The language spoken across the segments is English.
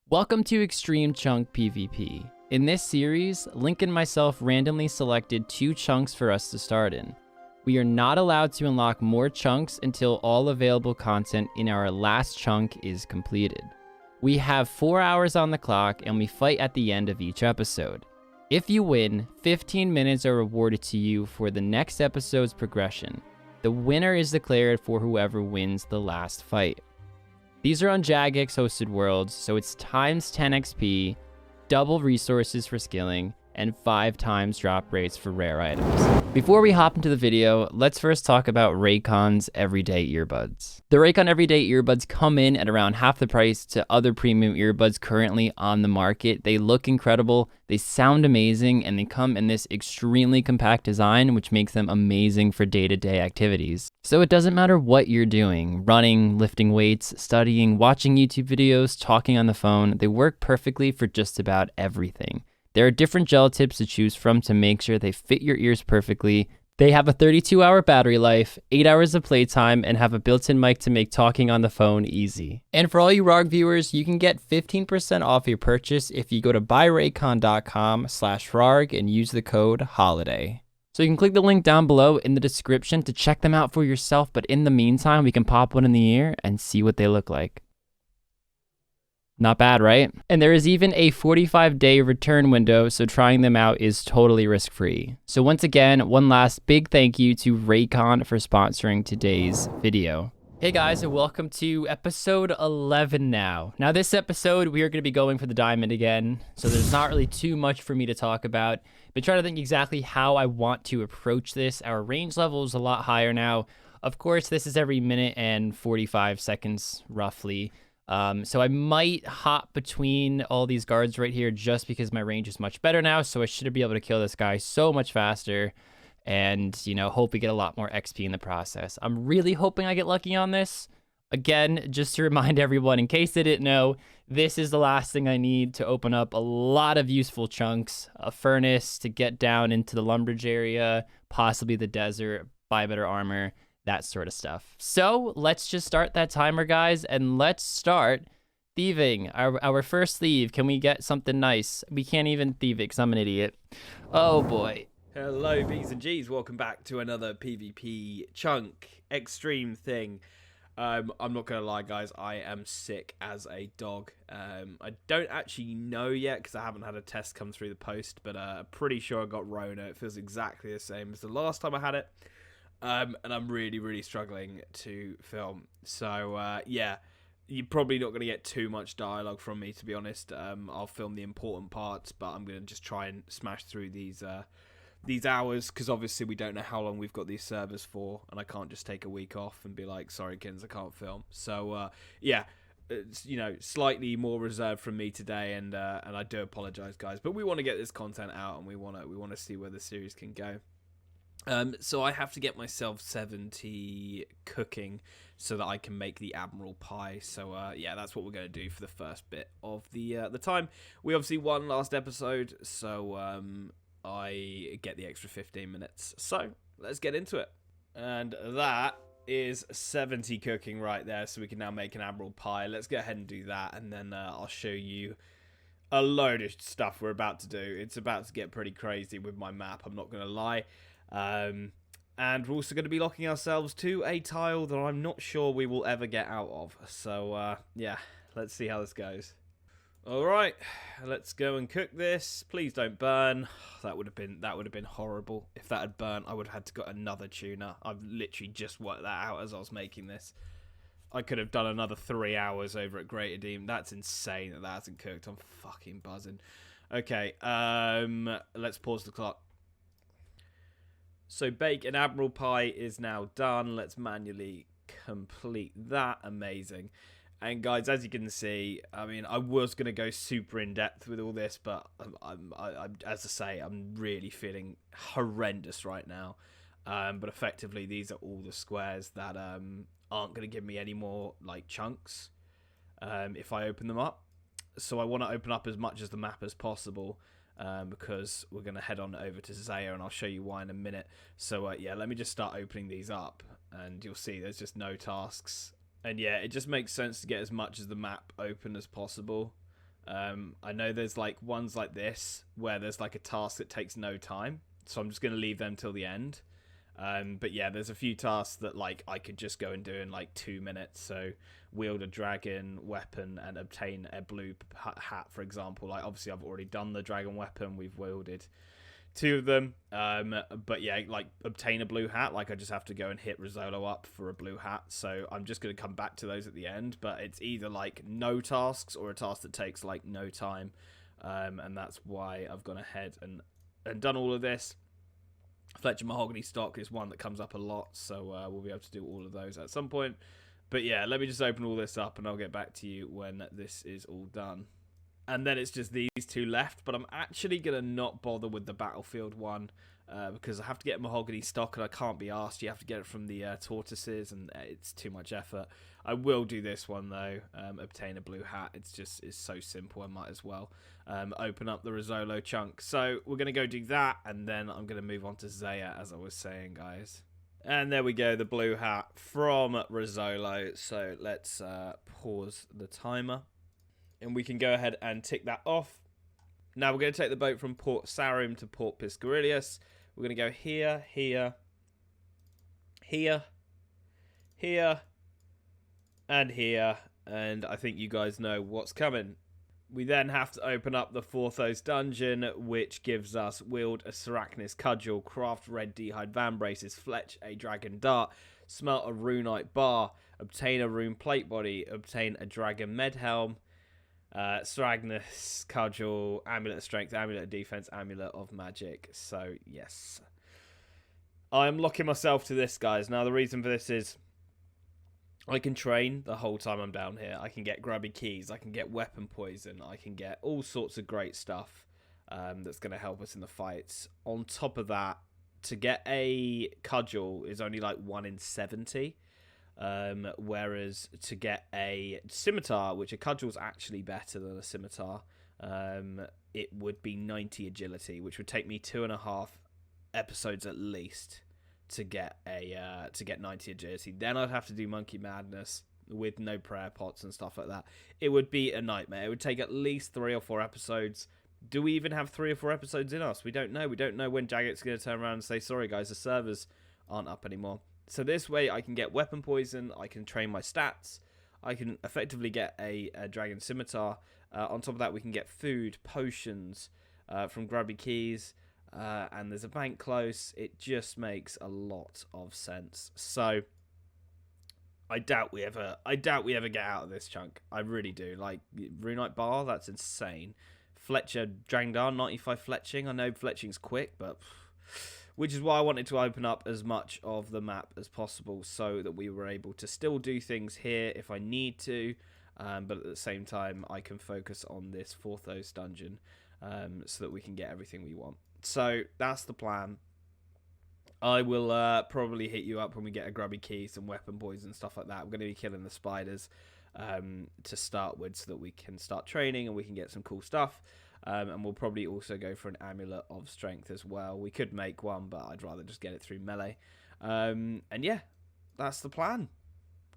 Welcome to Extreme Chunk PvP. In this series, Link and myself randomly selected 2 chunks for us to start in. We are not allowed to unlock more chunks until all available content in our last chunk is completed. We have 4 hours on the clock and we fight at the end of each episode. If you win, 15 minutes are rewarded to you for the next episode's progression. The winner is declared for whoever wins the last fight. These are on Jagex hosted worlds, so it's times 10 XP, double resources for skilling, and 5 times drop rates for rare items. Before we hop into the video, let's first talk about Raycon's everyday earbuds. The Raycon everyday earbuds come in at around half the price to other premium earbuds currently on the market. They look incredible, they sound amazing, and they come in this extremely compact design, which makes them amazing for day-to-day activities. So it doesn't matter what you're doing, running, lifting weights, studying, watching YouTube videos, talking on the phone, they work perfectly for just about everything. There are different gel tips to choose from to make sure they fit your ears perfectly. They have a 32-hour battery life, 8 hours of playtime, and have a built-in mic to make talking on the phone easy. And for all you Rargh viewers, you can get 15% off your purchase if you go to buyraycon.com/Rargh and use the code HOLIDAY. So you can click the link down below in the description to check them out for yourself, but in the meantime, we can pop one in the ear and see what they look like. Not bad, right? And there is even a 45-day return window, so trying them out is totally risk-free. So once again, one last big thank you to Raycon for sponsoring today's video. Hey guys, and welcome to episode 11 now. Now this episode, we are going to be going for the diamond again, so there's not really too much for me to talk about. Been trying to think exactly how I want to approach this. Our range level is a lot higher now. Of course, this is every minute and 45 seconds, roughly. So I might hop between all these guards right here just because my range is much better now. So I should be able to kill this guy so much faster and, you know, hope we get a lot more XP in the process. I'm really hoping I get lucky on this. Again, just to remind everyone, in case they didn't know, this is the last thing I need to open up a lot of useful chunks, a furnace to get down into the lumberage area, possibly the desert, buy better armor, that sort of stuff. So let's just start that timer, guys, and let's start thieving. Our first thieve. Can we get something nice? We can't even thieve it because I'm an idiot. Oh boy. Hello B's and G's, welcome back to another PvP chunk extreme thing. I'm not gonna lie guys, I am sick as a dog. I don't actually know yet because I haven't had a test come through the post, but pretty sure I got Rona. It feels exactly the same as the last time I had it. And I'm really struggling to film. So, yeah, you're probably not going to get too much dialogue from me, to be honest. I'll film the important parts, but I'm going to just try and smash through these hours, because obviously we don't know how long we've got these servers for, and I can't just take a week off and be like, sorry, Kins, I can't film. So, yeah, it's, you know, slightly more reserved from me today, and I do apologize, guys. But we want to get this content out, and we want to see where the series can go. So I have to get myself 70 cooking so that I can make the Admiral Pie. So yeah, that's what we're going to do for the first bit of the time. We obviously won last episode, so I get the extra 15 minutes. So let's get into it. And that is 70 cooking right there, so we can now make an Admiral Pie. Let's go ahead and do that, and then I'll show you a load of stuff we're about to do. It's about to get pretty crazy with my map, I'm not going to lie. And we're also going to be locking ourselves to a tile that I'm not sure we will ever get out of. So, yeah, let's see how this goes. Alright, let's go and cook this. Please don't burn. That would have been horrible. If that had burnt, I would have had to get another tuner. I've literally just worked that out as I was making this. I could have done another 3 hours over at Great Redeem. That's insane that hasn't cooked. I'm fucking buzzing. Okay, let's pause the clock. So bake an Admiral Pie is now done. Let's manually complete that. Amazing. And guys, as you can see, I mean, I was going to go super in depth with all this, but as I say, I'm really feeling horrendous right now. But effectively, these are all the squares that aren't going to give me any more like chunks if I open them up. So I want to open up as much as the map as possible. Because we're going to head on over to Zaya, and I'll show you why in a minute. So, yeah, let me just start opening these up, and you'll see there's just no tasks. And, yeah, it just makes sense to get as much of the map open as possible. I know there's like ones like this where there's like a task that takes no time, so I'm just going to leave them till the end. But yeah, there's a few tasks that like I could just go and do in like 2 minutes. So wield a dragon weapon and obtain a blue hat, for example. Like obviously I've already done the dragon weapon. We've wielded 2 of them. But yeah, like obtain a blue hat. Like I just have to go and hit Rizzolo up for a blue hat. So I'm just going to come back to those at the end. But it's either like no tasks or a task that takes like no time. And that's why I've gone ahead and done all of this. Fletcher Mahogany stock is one that comes up a lot, so we'll be able to do all of those at some point. But yeah, let me just open all this up and I'll get back to you when this is all done. And then it's just these 2 left, but I'm actually going to not bother with the Battlefield one because I have to get Mahogany stock and I can't be asked. You have to get it from the tortoises and it's too much effort. I will do this one though, obtain a blue hat. It's so simple, I might as well open up the Rizzolo chunk. So we're going to go do that and then I'm going to move on to Zaya, as I was saying, guys. And there we go, the blue hat from Rizzolo. So let's pause the timer. And we can go ahead and tick that off. Now we're going to take the boat from Port Sarim to Port Piscarilius. We're going to go here, here, here, here, and here. And I think you guys know what's coming. We then have to open up the Forthos dungeon, which gives us wield a Serachnis cudgel, craft red d'hide van braces, fletch a dragon dart, smelt a runite bar, obtain a rune plate body, obtain a dragon med helm, Serachnis cudgel, amulet of strength, amulet of defense, amulet of magic. So yes, I'm locking myself to this, guys. Now the reason for this is I can train the whole time I'm down here. I can get grubby keys, I can get weapon poison, I can get all sorts of great stuff that's going to help us in the fights. On top of that, to get a cudgel is only like 1 in 70. Whereas to get a scimitar, which a cudgel's actually better than a scimitar, it would be 90 agility, which would take me 2.5 episodes at least to get 90 agility. Then I'd have to do Monkey Madness with no prayer pots and stuff like that. It would be a nightmare. It would take at least 3 or 4 episodes. Do we even have 3 or 4 episodes in us? We don't know. We don't know when Jaget's going to turn around and say, sorry guys, the servers aren't up anymore. So this way I can get weapon poison, I can train my stats, I can effectively get a dragon scimitar. On top of that we can get food, potions from grubby keys, and there's a bank close. It just makes a lot of sense. So I doubt we ever get out of this chunk. I really do. Like Runite Bar, that's insane. Fletcher Dragon Dart, 95 fletching. I know fletching's quick, but which is why I wanted to open up as much of the map as possible so that we were able to still do things here if I need to, but at the same time I can focus on this Forthos dungeon so that we can get everything we want. So that's the plan. I will probably hit you up when we get a grubby key, some weapon poison, stuff like that. We're going to be killing the spiders to start with so that we can start training and we can get some cool stuff. And we'll probably also go for an amulet of strength as well. We could make one, but I'd rather just get it through melee. And yeah, that's the plan.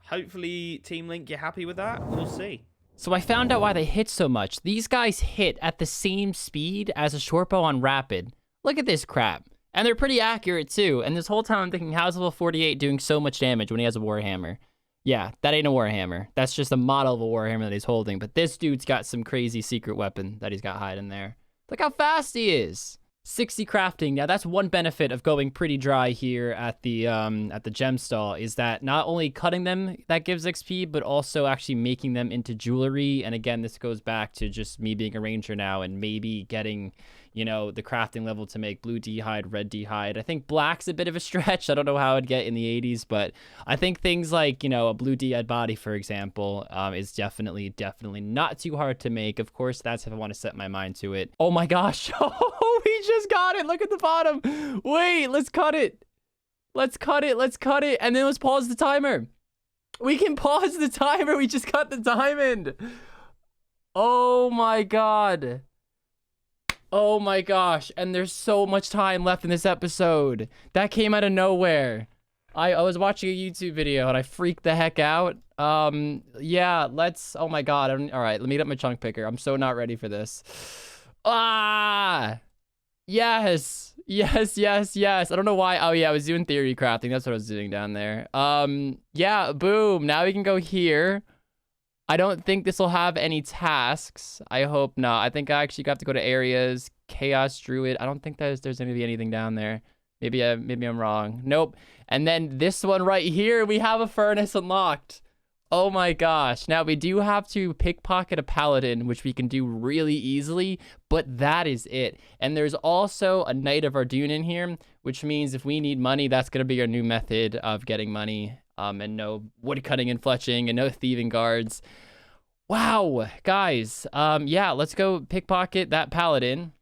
Hopefully, Team Link, you're happy with that? We'll see. So I found out why they hit so much. These guys hit at the same speed as a short bow on rapid. Look at this crap. And they're pretty accurate too. And this whole time I'm thinking, how's level 48 doing so much damage when he has a Warhammer? Yeah, that ain't a Warhammer. That's just a model of a Warhammer that he's holding. But this dude's got some crazy secret weapon that he's got hiding there. Look how fast he is. 60 crafting. Now that's one benefit of going pretty dry here at the gem stall, is that not only cutting them that gives XP, but also actually making them into jewelry. And again, this goes back to just me being a ranger now and maybe getting, you know, the crafting level to make blue d'hide, red d'hide. I think black's a bit of a stretch. I don't know how I'd get in the 80s, but I think things like, you know, a blue d'hide body, for example, is definitely not too hard to make. Of course, that's if I want to set my mind to it. Oh my gosh. Oh, we just got it. Look at the bottom. Wait, let's cut it. Let's cut it. And then let's pause the timer. We can pause the timer. We just cut the diamond. Oh my God. Oh my gosh, and there's so much time left in this episode. That came out of nowhere. I was watching a YouTube video and I freaked the heck out. Yeah, let's, oh my God. All right, let me get my chunk picker. I'm so not ready for this. Ah, yes, yes, yes, yes. I don't know why. Oh yeah, I was doing theory crafting. That's what I was doing down there. Yeah, boom. Now we can go here. I don't think this will have any tasks. I hope not. I think I actually have to go to areas, Chaos Druid. I don't think there's going to be anything down there. Maybe I'm wrong. Nope. And then this one right here, we have a furnace unlocked. Oh my gosh. Now we do have to pickpocket a paladin, which we can do really easily, but that is it. And there's also a Knight of Ardun in here, which means if we need money, that's going to be our new method of getting money. And no wood cutting and fletching and no thieving guards. Wow, guys. Yeah, let's go pickpocket that paladin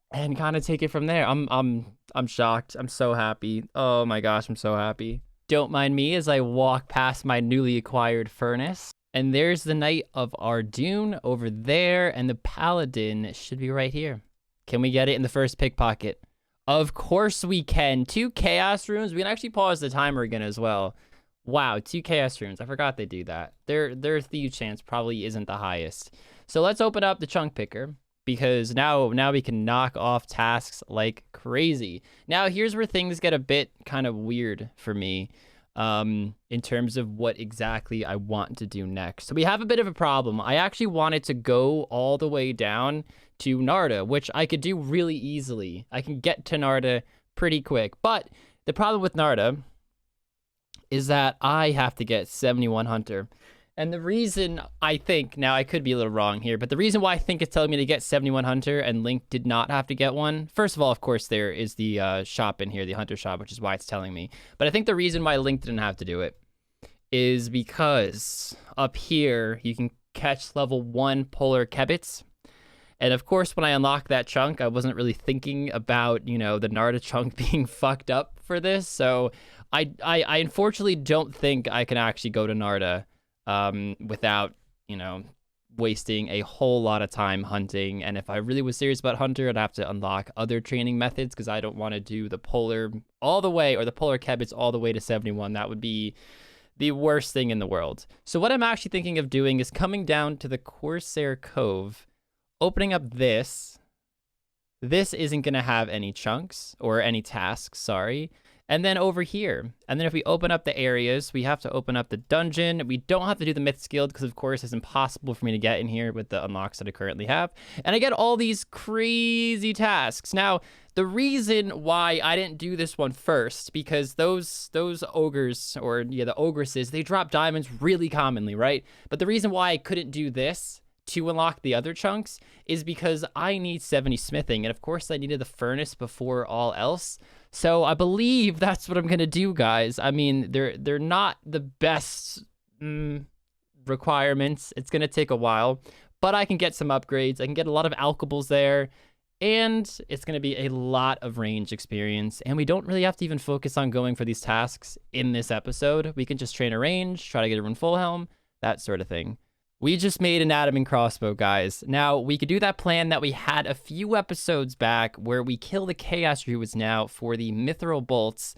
and kind of take it from there. I'm shocked. I'm so happy. Oh my gosh, I'm so happy. Don't mind me as I walk past my newly acquired furnace. And there's the Knight of Ardun over there, and the paladin should be right here. Can we get it in the first pickpocket? Of course we can. 2 chaos runes. We can actually pause the timer again as well. Wow, 2 chaos runes. I forgot they do that. Their thief chance probably isn't the highest. So let's open up the chunk picker, because now we can knock off tasks like crazy. Now here's where things get a bit kind of weird for me, in terms of what exactly I want to do next. So we have a bit of a problem. I actually wanted to go all the way down to Narda, which I could do really easily. I can get to Narda pretty quick. But the problem with Narda is that I have to get 71 Hunter. And the reason I think, now I could be a little wrong here, but the reason why I think it's telling me to get 71 Hunter and Link did not have to get one, first of all, of course, there is the shop in here, the Hunter shop, which is why it's telling me. But I think the reason why Link didn't have to do it is because up here, you can catch level 1 polar kebits. And of course, when I unlocked that chunk, I wasn't really thinking about, you know, the Narda chunk being fucked up for this. So I unfortunately don't think I can actually go to Narda without, you know, wasting a whole lot of time hunting. And if I really was serious about Hunter, I'd have to unlock other training methods, because I don't want to do the polar all the way, or the polar kebits all the way to 71. That would be the worst thing in the world. So what I'm actually thinking of doing is coming down to the Corsair Cove, opening up this. This isn't going to have any chunks or any tasks, sorry. And then over here, and then if we open up the areas, we have to open up the dungeon. We don't have to do the Myths Guild because, of course, it's impossible for me to get in here with the unlocks that I currently have. And I get all these crazy tasks. Now, the reason why I didn't do this one first, because those ogres, or yeah, the ogresses, they drop diamonds really commonly, right? But the reason why I couldn't do this to unlock the other chunks is because I need 70 smithing, and of course I needed the furnace before all else. So I believe that's what I'm gonna do, guys. I mean, they're not the best requirements. It's gonna take a while, but I can get some upgrades. I can get a lot of alchables there, and it's gonna be a lot of range experience. And we don't really have to even focus on going for these tasks in this episode. We can just train a range, try to get a rune full helm, that sort of thing. We just made an adamant crossbow, guys. Now, we could do that plan that we had a few episodes back where we kill the Chaos Druids now for the Mithril Bolts.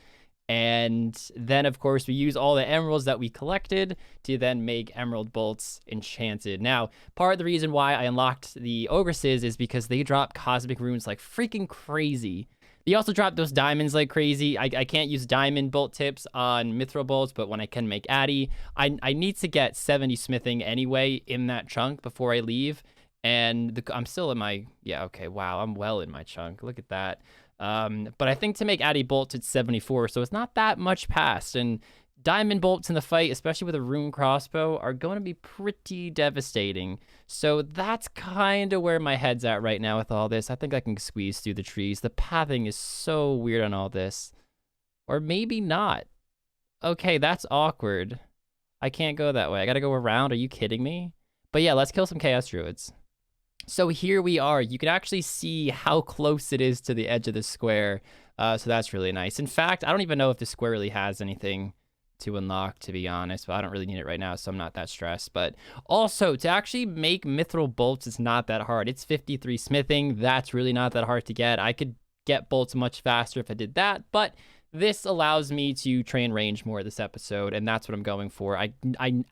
And then, of course, we use all the emeralds that we collected to then make Emerald Bolts enchanted. Now, part of the reason why I unlocked the Ogresses is because they drop Cosmic Runes like freaking crazy. They also drop those diamonds like crazy. I can't use diamond bolt tips on mithril bolts, but when I can make addy, I need to get 70 smithing anyway in that chunk before I leave. And I'm still in my, yeah, okay, wow, I'm well in my chunk. Look at that. But I think to make addy bolts, it's 74, so it's not that much past. And diamond bolts in the fight, especially with a rune crossbow, are going to be pretty devastating. So that's kind of where my head's at right now with all this. I think I can squeeze through the trees. The pathing is so weird on all this. Or maybe not. Okay, that's awkward. I can't go that way. I gotta go around. Are you kidding me? But yeah, let's kill some Chaos Druids. So here we are. You can actually see how close it is to the edge of the square. So that's really nice. In fact, I don't even know if the square really has anything to unlock, to be honest, but I don't really need it right now, so I'm not that stressed. But also, to actually make mithril bolts is not that hard. It's 53 smithing. That's really not that hard to get. I could get bolts much faster if I did that, but this allows me to train range more this episode, and that's what I'm going for. I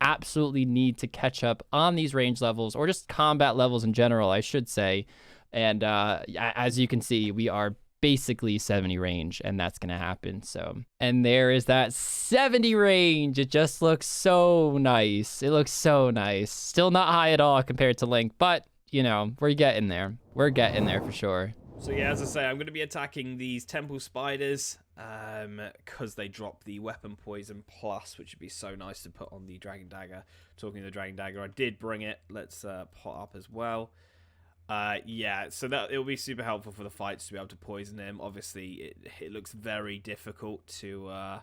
absolutely need to catch up on these range levels, or just combat levels in general, I should say. And as you can see, we are basically 70 range, and that's gonna happen. So, and there is that 70 range. It just looks so nice. It looks so nice. Still not high at all compared to Link, but you know, we're getting there. We're getting there for sure. So yeah, as I say, I'm going to be attacking these temple spiders because they drop the weapon poison plus, which would be so nice to put on the dragon dagger. Talking of the dragon dagger, I did bring it. Let's pot up as well. Yeah, so that it'll be super helpful for the fights to be able to poison him. Obviously, it looks very difficult to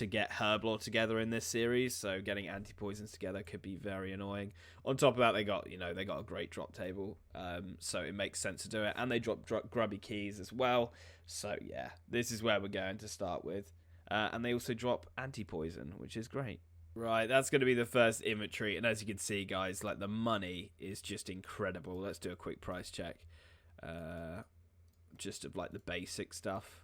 get Herblore together in this series, so getting anti-poisons together could be very annoying. On top of that, they got a great drop table, so it makes sense to do it, and they drop grubby keys as well. So yeah, this is where we're going to start with, and they also drop anti-poison, which is great. Right, that's going to be the first inventory, and as you can see, guys, like the money is just incredible. Let's do a quick price check, just of like the basic stuff.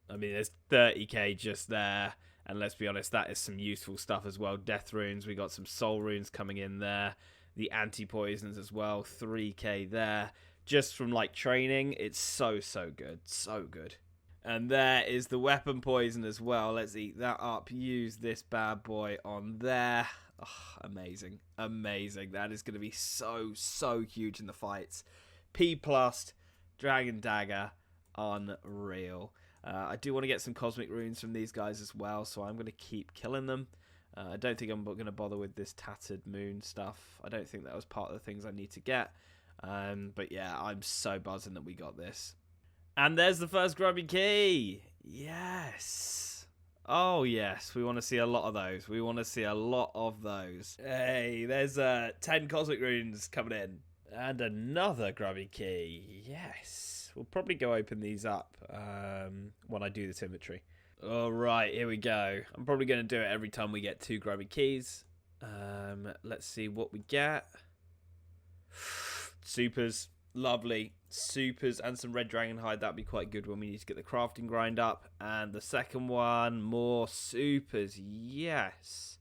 I mean, there's 30k just there, and let's be honest, that is some useful stuff as well. Death runes, we got some soul runes coming in there, the anti-poisons as well, 3k there. Just from like training, it's so good, so good. And there is the weapon poison as well. Let's eat that up. Use this bad boy on there. Oh, amazing, amazing. That is going to be so huge in the fights. P+, dragon dagger, unreal. I do want to get some cosmic runes from these guys as well, so I'm going to keep killing them. I don't think I'm going to bother with this tattered moon stuff. I don't think that was part of the things I need to get. But yeah, I'm so buzzing that we got this. And there's the first grubby key. Yes. Oh, yes. We want to see a lot of those. We want to see a lot of those. Hey, there's 10 cosmic runes coming in. And another grubby key. Yes. We'll probably go open these up when I do this inventory. All right, here we go. I'm probably going to do it every time we get 2 grubby keys. Let's see what we get. Supers. Lovely. Supers and some red dragon hide. That'd be quite good when we need to get the crafting grind up. And the second one, more supers. Yes.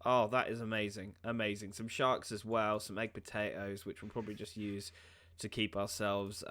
Oh, that is amazing. Amazing. Some sharks as well. Some egg potatoes, which we'll probably just use to keep ourselves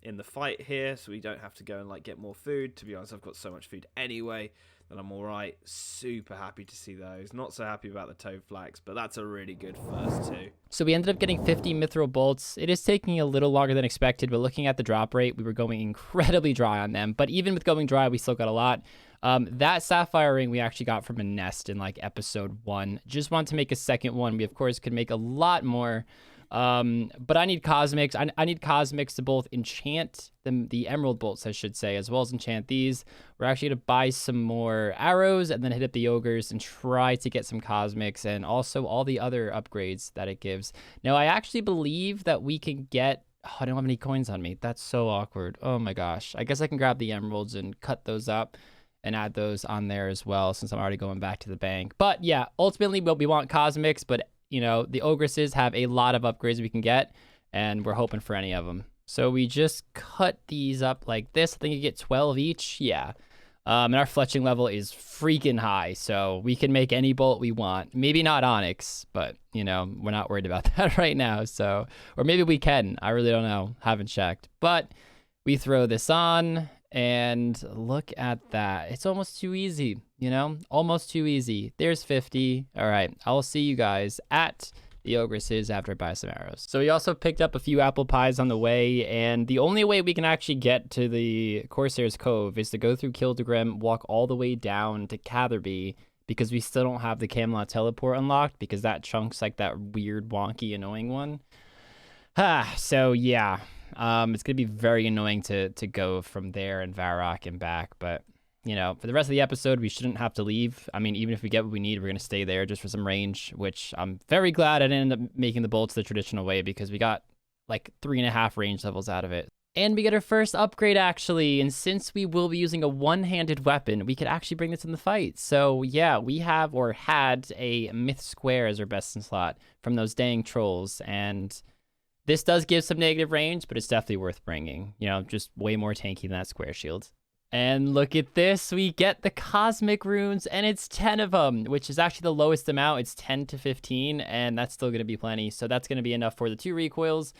in the fight here, so we don't have to go and like get more food. To be honest, I've got so much food anyway that I'm all right. Super happy to see those. Not so happy about the toad flax, but that's a really good first 2. So we ended up getting 50 mithril bolts. It is taking a little longer than expected, but looking at the drop rate, we were going incredibly dry on them. But even with going dry, we still got a lot. That sapphire ring we actually got from a nest in like episode 1. Just want to make a second one. We of course could make a lot more. But I need cosmics. I need cosmics to both enchant the emerald bolts, I should say, as well as enchant these. We're actually going to buy some more arrows and then hit up the ogres and try to get some cosmics and also all the other upgrades that it gives. Now, I actually believe that we can get... Oh, I don't have any coins on me. That's so awkward. Oh my gosh. I guess I can grab the emeralds and cut those up and add those on there as well, since I'm already going back to the bank. But yeah, ultimately we want cosmics, but you know, the ogresses have a lot of upgrades we can get, and we're hoping for any of them. So we just cut these up like this. I think you get 12 each. Yeah. And our fletching level is freaking high, so we can make any bolt we want. Maybe not onyx, but, you know, we're not worried about that right now. So, or maybe we can. I really don't know. Haven't checked. But we throw this on, and look at that. It's almost too easy, you know? Almost too easy. There's 50. All right, I'll see you guys at the ogresses after I buy some arrows. So we also picked up a few apple pies on the way, and the only way we can actually get to the Corsair's Cove is to go through Kildegrim, walk all the way down to Catherby, because we still don't have the Camelot teleport unlocked, because that chunk's like that weird, wonky, annoying one. So yeah. It's going to be very annoying to go from there and Varrock and back, but, you know, for the rest of the episode, we shouldn't have to leave. I mean, even if we get what we need, we're going to stay there just for some range, which I'm very glad I didn't end up making the bolts the traditional way, because we got like 3.5 range levels out of it. And we get our first upgrade, actually, and since we will be using a one-handed weapon, we could actually bring this in the fight. So, yeah, we have, or had, a Myth Square as our best in slot from those dang trolls, and... This does give some negative range, but it's definitely worth bringing. You know, just way more tanky than that square shield. And look at this, we get the cosmic runes, and it's 10 of them, which is actually the lowest amount. It's 10 to 15, and that's still going to be plenty. So that's going to be enough for the 2 recoils,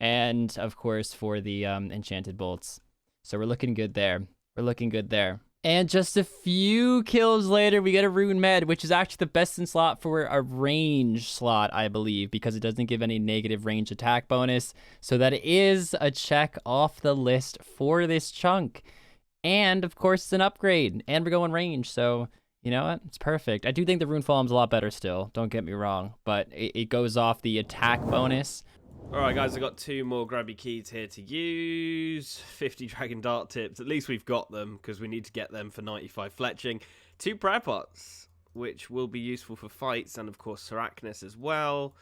and of course for the enchanted bolts. So we're looking good there. We're looking good there. And just a few kills later, we get a rune med, which is actually the best in slot for a range slot, I believe, because it doesn't give any negative range attack bonus. So that is a check off the list for this chunk. And, of course, it's an upgrade, and we're going range, so, you know what? It's perfect. I do think the Rune Falm's a lot better still, don't get me wrong, but it goes off the attack bonus. Alright guys, I've got 2 more grabby keys here to use. 50 Dragon Dart tips, at least we've got them, because we need to get them for 95 fletching. 2 prayer pots, which will be useful for fights, and of course Arachnus as well.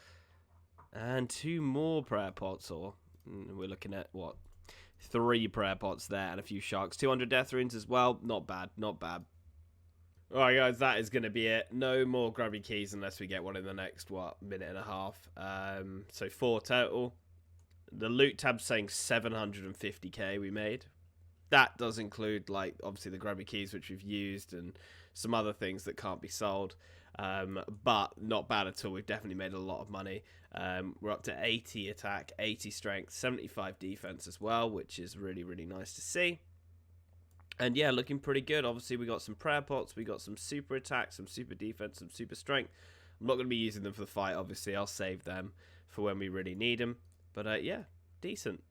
And 2 more prayer pots, or we're looking at, what? 3 prayer pots there and a few sharks. 200 death runes as well. Not bad, not bad. Alright guys, that is going to be it. No more grabby keys unless we get one in the next, what, minute and a half. So 4 total. The loot tab's saying 750k we made. That does include, like, obviously the grabby keys which we've used and some other things that can't be sold. But not bad at all. We've definitely made a lot of money. We're up to 80 attack, 80 strength, 75 defense as well, which is really, really nice to see. And yeah, looking pretty good. Obviously, we got some prayer pots, we got some super attack, some super defense, some super strength. I'm not going to be using them for the fight, obviously. I'll save them for when we really need them. But yeah, decent.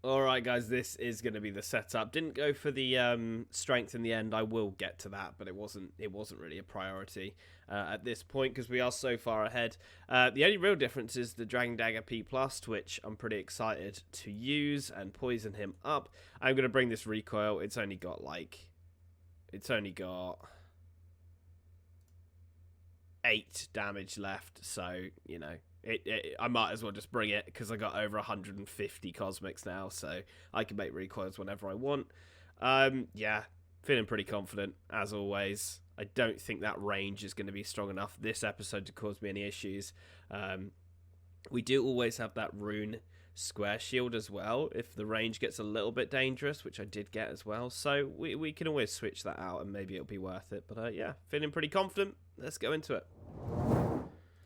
Alright guys, this is going to be the setup. Didn't go for the strength in the end. I will get to that, but it wasn't really a priority at this point because we are so far ahead. The only real difference is the Dragon Dagger P+, which I'm pretty excited to use and poison him up. I'm going to bring this recoil. It's only got 8 damage left, so, you know, I might as well just bring it because I got over 150 cosmics now, so I can make recoils whenever I want. Yeah, feeling pretty confident as always. I don't think that range is going to be strong enough this episode to cause me any issues. We do always have that rune square shield as well if the range gets a little bit dangerous, which I did get as well, so we can always switch that out and maybe it'll be worth it. But yeah, feeling pretty confident. Let's go into it.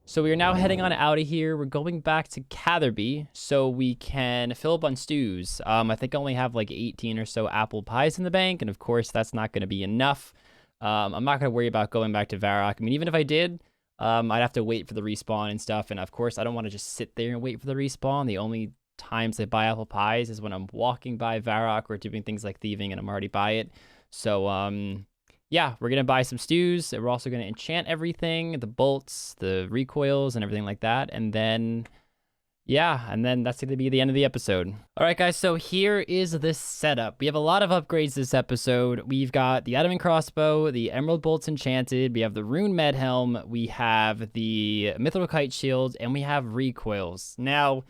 So we are now heading on out of here. We're going back to Catherby so we can fill up on stews. I think I only have like 18 or so apple pies in the bank, and of course that's not going to be enough. I'm not going to worry about going back to Varrock. I mean, even if I did, I'd have to wait for the respawn and stuff, and of course I don't want to just sit there and wait for the respawn. The only times I buy apple pies is when I'm walking by Varrock or doing things like thieving and I'm already by it. So, yeah, we're going to buy some stews. We're also going to enchant everything, the bolts, the recoils, and everything like that. And then, yeah, and then that's going to be the end of the episode. All right, guys, so here is the setup. We have a lot of upgrades this episode. We've got the Adamant Crossbow, the Emerald Bolts Enchanted, we have the Rune Med Helm, we have the Mithril Kite Shield, and we have recoils. Now,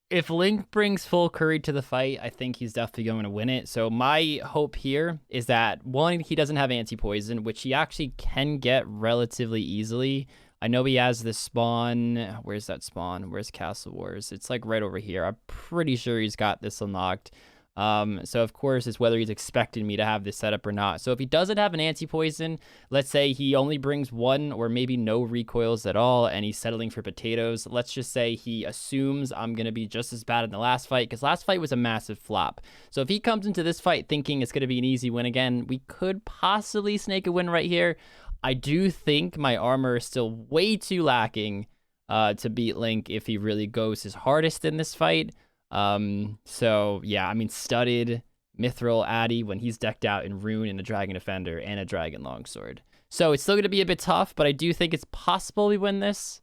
if Link brings full curry to the fight, I think he's definitely going to win it. So my hope here is that, one, he doesn't have anti-poison, which he actually can get relatively easily. I know he has this spawn. Where's that spawn? Where's Castle Wars? It's like right over here. I'm pretty sure he's got this unlocked. So of course it's whether he's expecting me to have this setup or not. So if he doesn't have an anti-poison, let's say he only brings 1 or maybe no recoils at all and he's settling for potatoes, let's just say he assumes I'm going to be just as bad in the last fight, because last fight was a massive flop. So if he comes into this fight thinking it's going to be an easy win again, we could possibly snake a win right here. I do think my armor is still way too lacking to beat Link if he really goes his hardest in this fight. So yeah, I mean, studded Mithril Addy when he's decked out in Rune and a Dragon Defender and a Dragon Longsword. So it's still going to be a bit tough, but I do think it's possible we win this.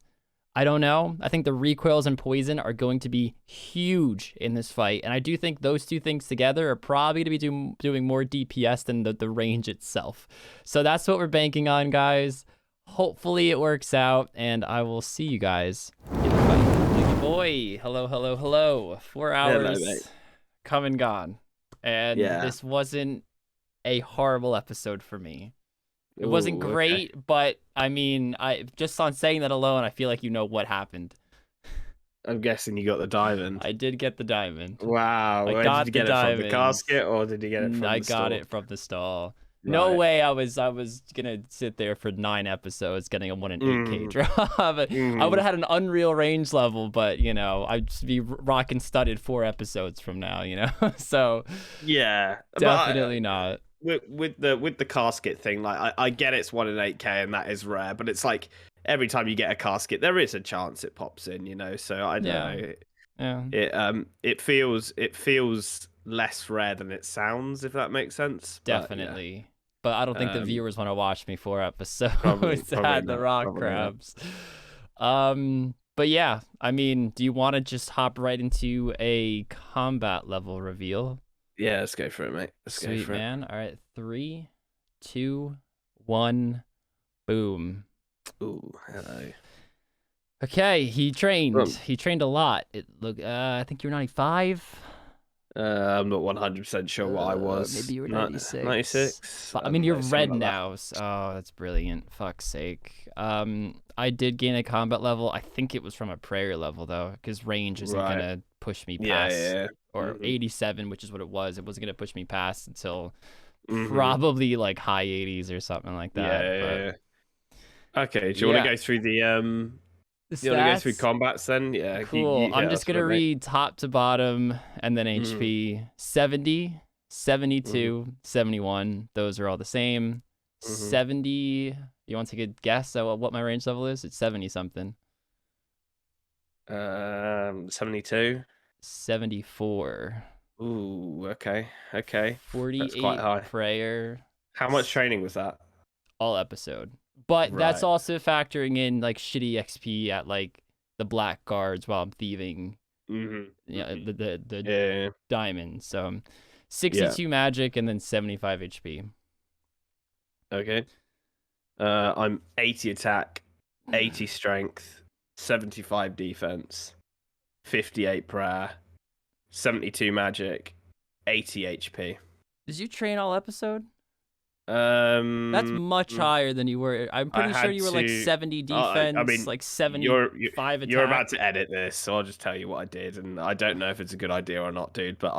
I don't know. I think the recoils and poison are going to be huge in this fight, and I do think those two things together are probably going to be doing more DPS than the range itself. So that's what we're banking on, guys. Hopefully it works out, and I will see you guys in the fight. Boy, hello. 4 hours come and gone, and this wasn't a horrible episode for me. It wasn't great, okay. But I mean, I just on saying that alone, I feel like you know what happened. I'm guessing you got the diamond. I did get the diamond. Wow. I Where got did you the get it from? The diamonds. casket, or did you get it from I the got store? it from the stall. No Right. way I was gonna sit there for 9 episodes getting a 1 in 8K Mm. drop. I would have had an unreal range level, but you know, I'd just be rocking studded 4 episodes from now, you know. So Yeah, definitely not. With the casket thing, like I get it's 1 in 8K and that is rare, but it's like every time you get a casket, there is a chance it pops in, you know. So I don't know. Yeah. It feels less rare than it sounds, if that makes sense. Definitely. But I don't think the viewers want to watch me 4 episodes Probably at the not. rock Probably crabs. But yeah, I mean, do you want to just hop right into a combat level reveal? Yeah, let's go for it, mate. Sweet, man. All right, 3, 2, 1, boom. Ooh, hello. Okay, he trained. Boom. He trained a lot. I think you were 95. I'm not 100% sure what I was. Maybe you were 96. 96. I mean, you're red like now. Oh, that's brilliant. Fuck's sake. I did gain a combat level. I think it was from a prayer level though, because range isn't gonna push me past. Or 87, which is what it was. It wasn't gonna push me past until probably like high 80s or something like that. Okay. Do you want to go through the You want to go through combats then? Yeah. Cool. I'm just going to read top to bottom and then HP. 70, 72, 71. Those are all the same. 70. You want to take a guess at what my range level is? It's 70 something. 72. 74. Ooh, okay. 48 That's quite high. prayer. How much training was that? All episode. But that's also factoring in like shitty XP at like the black guards while I'm thieving. The diamonds. So 62 magic and then 75 HP. Okay. I'm 80 attack, 80 strength, 75 defense, 58 prayer, 72 magic, 80 HP. Did you train all episode? That's much higher than you were. I'm pretty sure you were like 70 defense, I mean, like 75 attack. You're about to edit this, so I'll just tell you what I did, and I don't know if it's a good idea or not, dude. But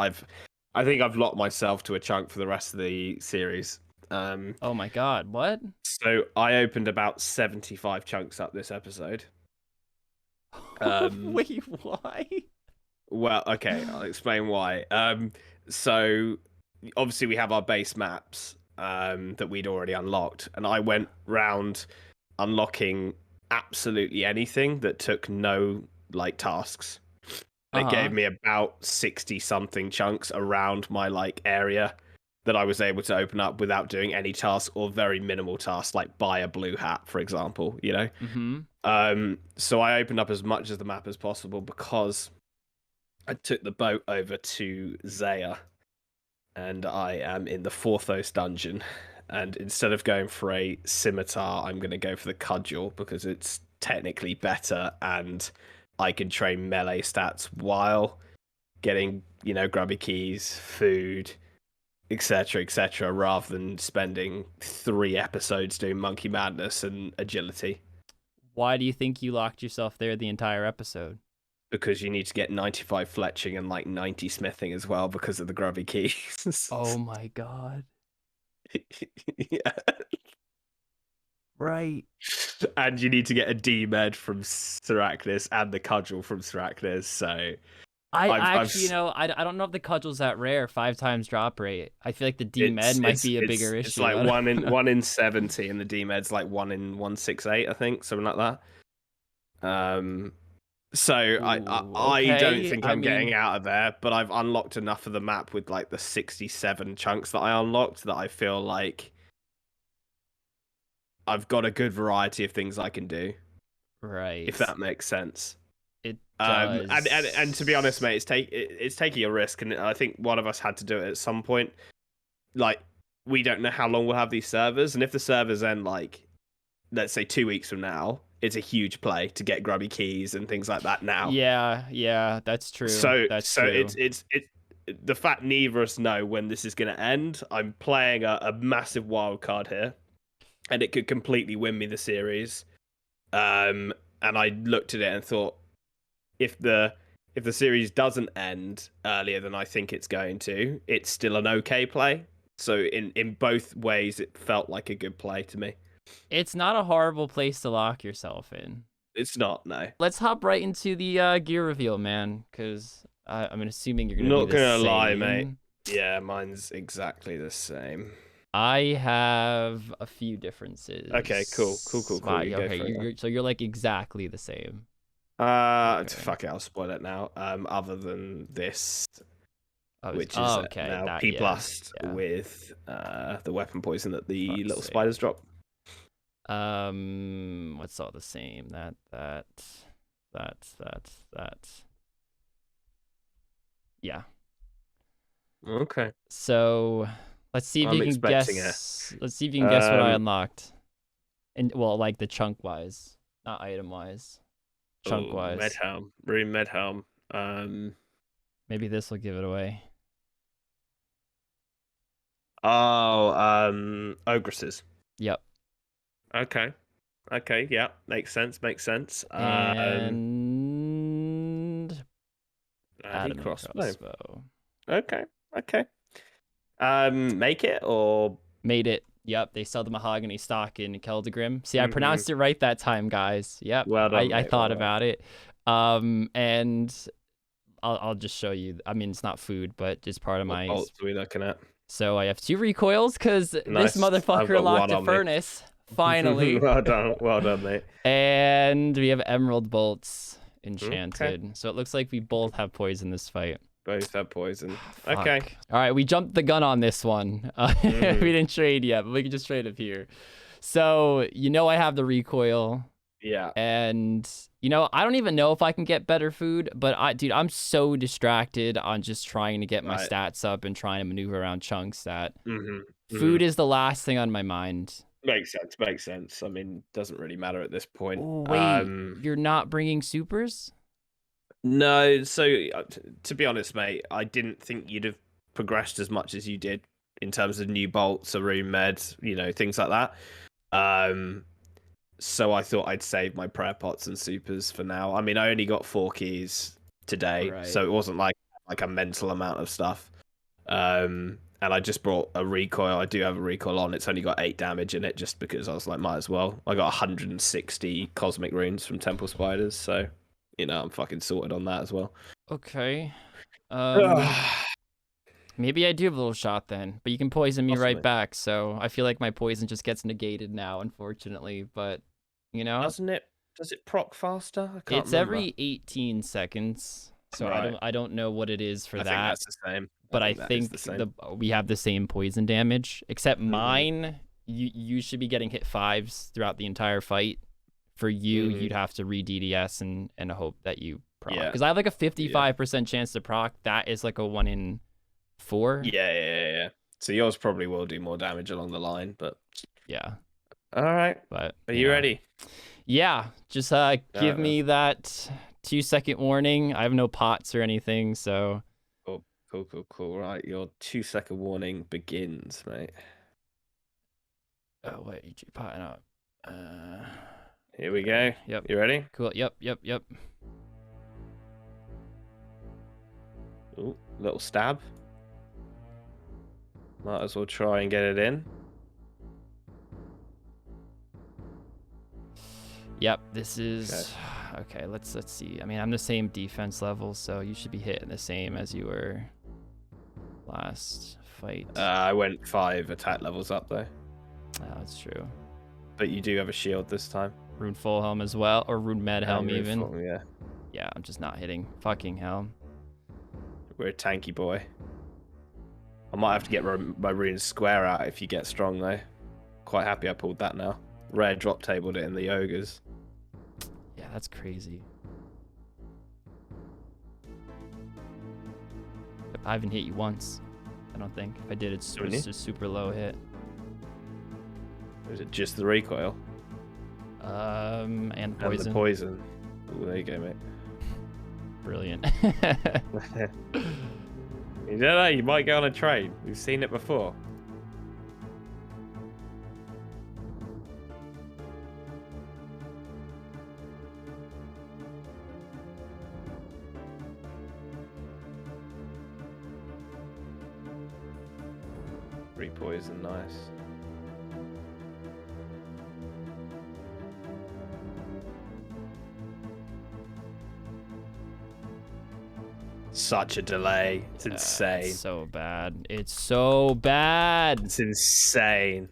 I think I've locked myself to a chunk for the rest of the series. Oh my god, what? So I opened about 75 chunks up this episode. Wait, why? Well, okay, I'll explain why. So obviously we have our base maps. That we'd already unlocked, and I went round unlocking absolutely anything that took no like tasks. It gave me about 60 something chunks around my like area that I was able to open up without doing any tasks or very minimal tasks, like buy a blue hat, for example, you know. So I opened up as much of the map as possible because I took the boat over to Zaya. And I am in the Forthos dungeon. And instead of going for a scimitar, I'm going to go for the cudgel because it's technically better and I can train melee stats while getting, you know, grubby keys, food, etc., rather than spending 3 episodes doing monkey madness and agility. Why do you think you locked yourself there the entire episode? Because you need to get 95 fletching and like 90 smithing as well because of the grubby keys. Oh my god. Yeah. Right. And you need to get a D-med from Syraclis and the cudgel from Syraclis, so... I don't know if the cudgel's that rare, 5 times drop rate. I feel like the D-med might be a bigger issue. It's like 1 in 70, and the D-med's like 1 in 168, I think, something like that. So I don't think I'm getting out of there, but I've unlocked enough of the map with like the 67 chunks that I unlocked that I feel like I've got a good variety of things I can do. Right. If that makes sense. It does. And to be honest, mate, it's taking a risk, and I think one of us had to do it at some point. Like, we don't know how long we'll have these servers, and if the servers end like, let's say 2 weeks from now, it's a huge play to get grubby keys and things like that now. Yeah, that's true. So true. It's the fact neither of us know when this is going to end. I'm playing a massive wild card here, and it could completely win me the series. And I looked at it and thought, if the series doesn't end earlier than I think it's going to, it's still an okay play. So in both ways, it felt like a good play to me. It's not a horrible place to lock yourself in. It's not, no. Let's hop right into the gear reveal, man, because I'm assuming you're gonna Not be the gonna same. lie, mate. Yeah, mine's exactly the same. I have a few differences. Okay, cool. Wow, You okay, go for it. so you're like exactly the same. Okay. Fuck it, I'll spoil it now. Other than this, which is now P plus with the weapon poison that the little spiders drop. What's all the same? That. Yeah. Okay. So let's see if you can guess. Let's see if you can guess what I unlocked. And well, like the chunk wise, not item wise. Chunk wise. Medhelm. Rune Medhelm. Maybe this will give it away. Oh, Ogresses. Yep. Okay, yeah, makes sense. And Adamant crossbow. Okay. Make it or made it. Yep, they sell the mahogany stock in Keldegrim. See, I pronounced it right that time, guys. Yep. Well done, I thought about it. And I'll just show you. I mean, it's not food, but just part of my. What bolts are we looking at? So I have 2 recoils because this motherfucker locked a furnace. Finally. Well done, mate. And we have emerald bolts enchanted. Okay. So it looks like we both have poison this fight. Both have poison. Okay. All right, we jumped the gun on this one. We didn't trade yet, but we can just trade up here. So, I have the recoil. Yeah. And, I don't even know if I can get better food, but I'm so distracted on just trying to get my stats up and trying to maneuver around chunks that food is the last thing on my mind. Makes sense. I mean, doesn't really matter at this point. Oh, wait, you're not bringing supers? No, so to be honest, mate, I didn't think you'd have progressed as much as you did in terms of new bolts, a rune med, things like that. So I thought I'd save my prayer pots and supers for now. I mean, I only got 4 keys today, so it wasn't like a mental amount of stuff. And I just brought a recoil. I do have a recoil on. It's only got 8 damage in it just because I was like, might as well. I got 160 cosmic runes from Temple Spiders, so, I'm fucking sorted on that as well. Okay. Maybe I do have a little shot then, but you can poison me right back, so I feel like my poison just gets negated now, unfortunately, but, Doesn't it? Does it proc faster? I can't remember. Every 18 seconds, so I don't know what it is for that. I think that's the same. But I think we have the same poison damage, except mine, you should be getting hit 5s throughout the entire fight. For you, you'd have to re-DDS and hope that you proc. Because I have like a 55% chance to proc. That is like a 1 in 4. Yeah. So yours probably will do more damage along the line, but... Yeah. All right. But are you ready? Yeah. Just give me that 2-second warning. I have no pots or anything, so... Cool. Right, your 2-second warning begins, mate. Oh, wait, you potting up. Here we go. Yep. You ready? Cool. Yep. Ooh, little stab. Might as well try and get it in. Yep, this is... Okay, let's see. I mean, I'm the same defense level, so you should be hitting the same as you were last fight. I went 5 attack levels up, though. Oh, that's true. But you do have a shield this time. Rune full helm as well, or rune med helm even. Full, yeah. Yeah, I'm just not hitting fucking helm. We're a tanky boy. I might have to get my rune square out if you get strong, though. Quite happy I pulled that now. Rare drop tabled it in the ogres. Yeah, that's crazy. I haven't hit you once, I don't think. If I did, it's a super low hit. Or is it just the recoil? And poison. And the poison. Ooh, there you go, mate. Brilliant. You don't know, you might go on a train. We've seen it before. Repoison, nice. Such a delay. It's insane. It's so bad. It's so bad. It's insane.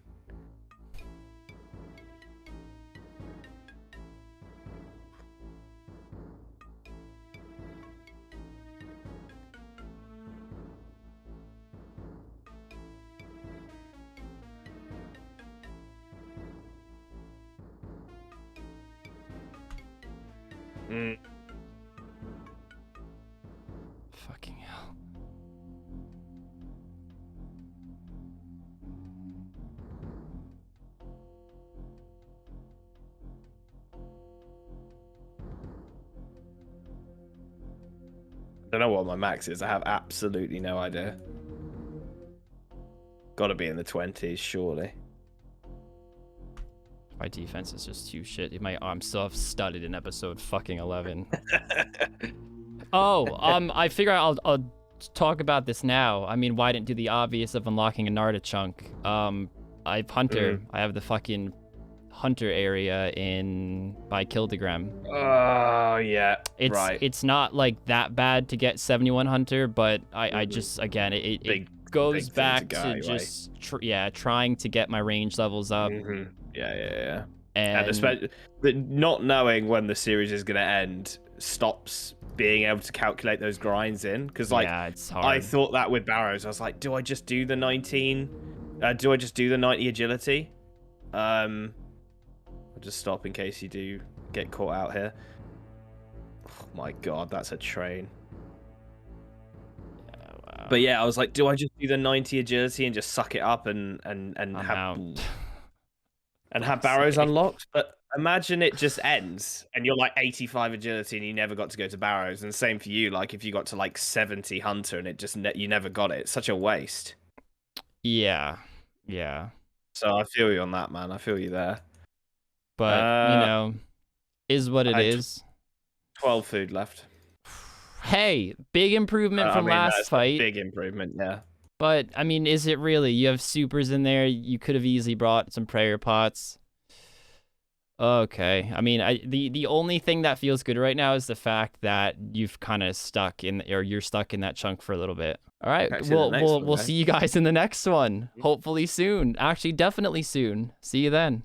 Fucking hell. I don't know what my max is. I have absolutely no idea. Gotta be in the 20s, surely. My defense is just too shit. My arm still have studded in episode fucking 11. Oh, I figure I'll talk about this now. I mean, why didn't do the obvious of unlocking a Narda chunk? I've Hunter. I have the fucking Hunter area by Kildegram. Oh, yeah. It's not like that bad to get 71 Hunter, but I just, again, it goes back to just, trying to get my range levels up. Yeah. And especially not knowing when the series is going to end stops being able to calculate those grinds in. Because, like, it's hard. I thought that with Barrows. I was like, do I just do the 19? Do I just do the 90 agility? I'll just stop in case you do get caught out here. Oh my god, that's a train. Yeah, wow. But yeah, I was like, do I just do the 90 agility and just suck it up and have Barrows unlocked? But imagine it just ends and you're like 85 agility and you never got to go to Barrows. And same for you, like if you got to like 70 Hunter and it just you never got it. It's such a waste. Yeah. So I feel you on that, man. I feel you there. But, you know, is what it is. 12 food left. Hey, big improvement from last fight. Big improvement, yeah. But, I mean, is it really? You have supers in there. You could have easily brought some prayer pots. Okay. I mean, the only thing that feels good right now is the fact that you've kind of you're stuck in that chunk for a little bit. All right. We'll see you guys in the next one. Hopefully soon. Actually, definitely soon. See you then.